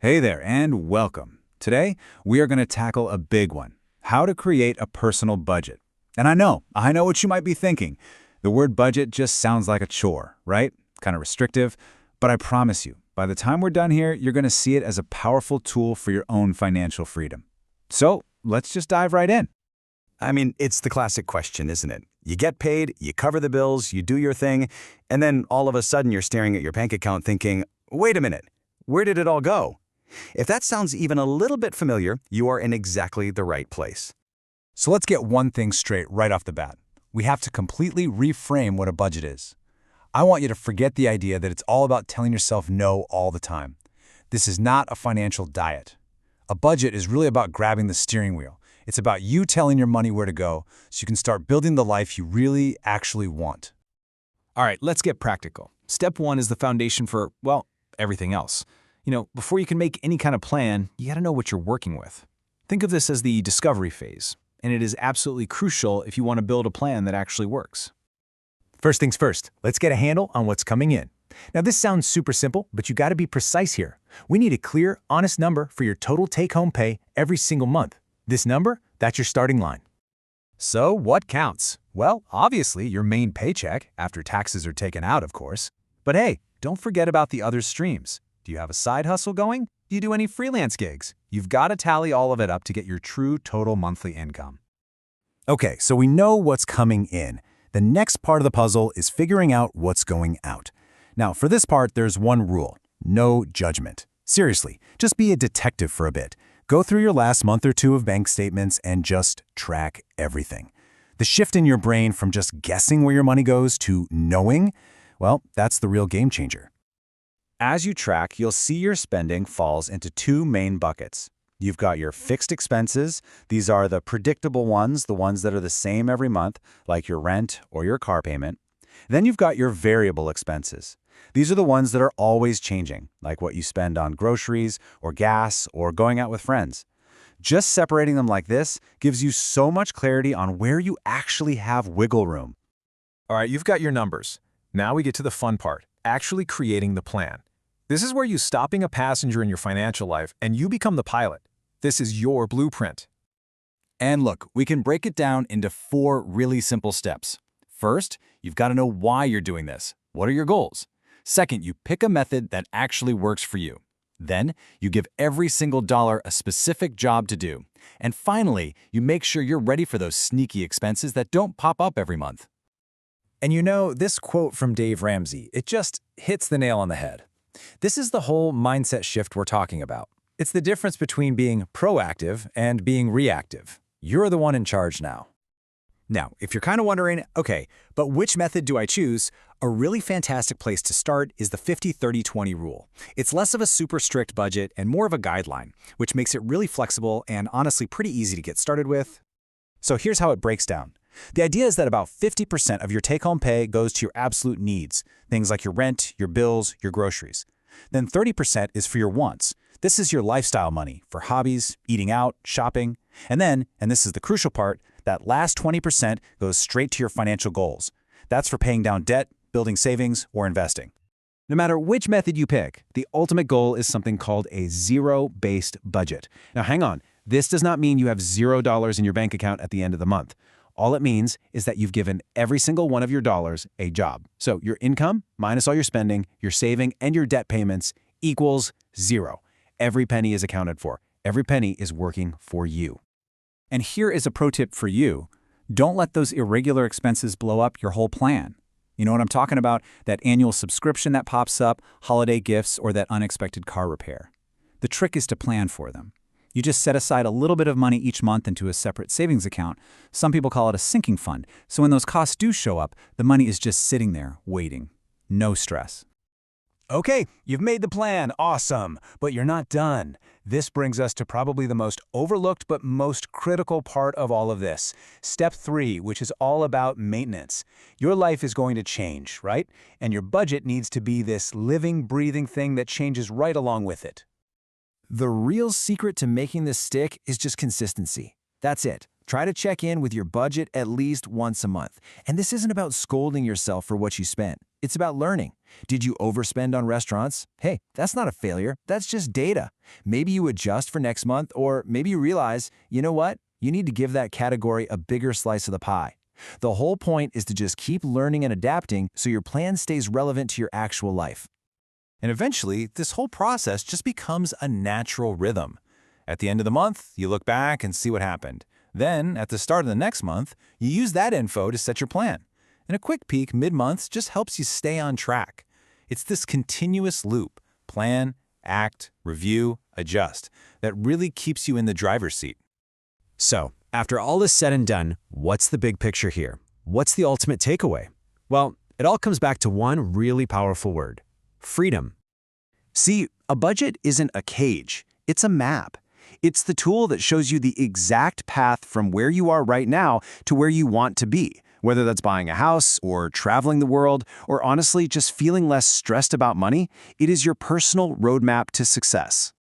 Hey there, and welcome. Today, we are going to tackle a big one, how to create a personal budget. And I know what you might be thinking. The word budget just sounds like a chore, right? Kind of restrictive. But I promise you, by the time we're done here, you're going to see it as a powerful tool for your own financial freedom. So, let's just dive right in. I mean, it's the classic question, isn't it? You get paid, you cover the bills, you do your thing, and then all of a sudden you're staring at your bank account thinking, wait a minute, where did it all go? If that sounds even a little bit familiar, you are in exactly the right place. So let's get one thing straight right off the bat. We have to completely reframe what a budget is. I want you to forget the idea that it's all about telling yourself no all the time. This is not a financial diet. A budget is really about grabbing the steering wheel. It's about you telling your money where to go so you can start building the life you really actually want. All right, let's get practical. Step one is the foundation for, well, everything else. Before you can make any kind of plan, you got to know what you're working with. Think of this as the discovery phase, and it is absolutely crucial if you want to build a plan that actually works. First things first, let's get a handle on what's coming in. Now this sounds super simple, but you got to be precise here. We need a clear, honest number for your total take-home pay every single month. This number, that's your starting line. So what counts? Well, obviously your main paycheck, after taxes are taken out, of course. But hey, don't forget about the other streams. Do you have a side hustle going? Do you do any freelance gigs? You've got to tally all of it up to get your true total monthly income. Okay, so we know what's coming in. The next part of the puzzle is figuring out what's going out. Now, for this part, there's one rule: no judgment. Seriously, just be a detective for a bit. Go through your last month or two of bank statements and just track everything. The shift in your brain from just guessing where your money goes to knowing, well, that's the real game changer. As you track, you'll see your spending falls into two main buckets. You've got your fixed expenses. These are the predictable ones, the ones that are the same every month, like your rent or your car payment. Then you've got your variable expenses. These are the ones that are always changing, like what you spend on groceries or gas or going out with friends. Just separating them like this gives you so much clarity on where you actually have wiggle room. All right, you've got your numbers. Now we get to the fun part, actually creating the plan. This is where you stop being a passenger in your financial life and you become the pilot. This is your blueprint. And look, we can break it down into 4 really simple steps. First, you've got to know why you're doing this. What are your goals? Second, you pick a method that actually works for you. Then, you give every single dollar a specific job to do. And finally, you make sure you're ready for those sneaky expenses that don't pop up every month. And this quote from Dave Ramsey, it just hits the nail on the head. This is the whole mindset shift we're talking about. It's the difference between being proactive and being reactive. You're the one in charge now. Now, if you're kind of wondering, okay, but which method do I choose? A really fantastic place to start is the 50-30-20 rule. It's less of a super strict budget and more of a guideline, which makes it really flexible and honestly pretty easy to get started with. So here's how it breaks down. The idea is that about 50% of your take-home pay goes to your absolute needs, things like your rent, your bills, your groceries. Then 30% is for your wants. This is your lifestyle money for hobbies, eating out, shopping. And then, and this is the crucial part, that last 20% goes straight to your financial goals. That's for paying down debt, building savings, or investing. No matter which method you pick, the ultimate goal is something called a zero-based budget. Now hang on, this does not mean you have $0 in your bank account at the end of the month. All it means is that you've given every single one of your dollars a job. So your income minus all your spending, your saving, and your debt payments equals 0. Every penny is accounted for. Every penny is working for you. And here is a pro tip for you. Don't let those irregular expenses blow up your whole plan. You know what I'm talking about? That annual subscription that pops up, holiday gifts, or that unexpected car repair. The trick is to plan for them. You just set aside a little bit of money each month into a separate savings account. Some people call it a sinking fund. So when those costs do show up, the money is just sitting there, waiting. No stress. Okay, you've made the plan, awesome, but you're not done. This brings us to probably the most overlooked but most critical part of all of this. Step 3, which is all about maintenance. Your life is going to change, right? And your budget needs to be this living, breathing thing that changes right along with it. The real secret to making this stick is just consistency. That's it. Try to check in with your budget at least once a month. And this isn't about scolding yourself for what you spent. It's about learning. Did you overspend on restaurants? Hey, that's not a failure. That's just data. Maybe you adjust for next month, or maybe you realize, you know what? You need to give that category a bigger slice of the pie. The whole point is to just keep learning and adapting so your plan stays relevant to your actual life. And eventually, this whole process just becomes a natural rhythm. At the end of the month, you look back and see what happened. Then, at the start of the next month, you use that info to set your plan. And a quick peek mid-month just helps you stay on track. It's this continuous loop, plan, act, review, adjust, that really keeps you in the driver's seat. So, after all is said and done, what's the big picture here? What's the ultimate takeaway? Well, it all comes back to one really powerful word: freedom. See, a budget isn't a cage, it's a map. It's the tool that shows you the exact path from where you are right now to where you want to be, whether that's buying a house or traveling the world, or honestly just feeling less stressed about money. It is your personal roadmap to success.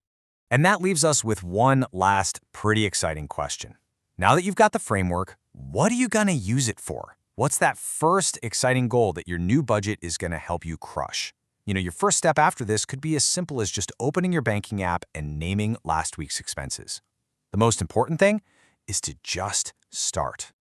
And that leaves us with one last pretty exciting question. Now that you've got the framework, what are you going to use it for? What's that first exciting goal that your new budget is going to help you crush? Your first step after this could be as simple as just opening your banking app and naming last week's expenses. The most important thing is to just start.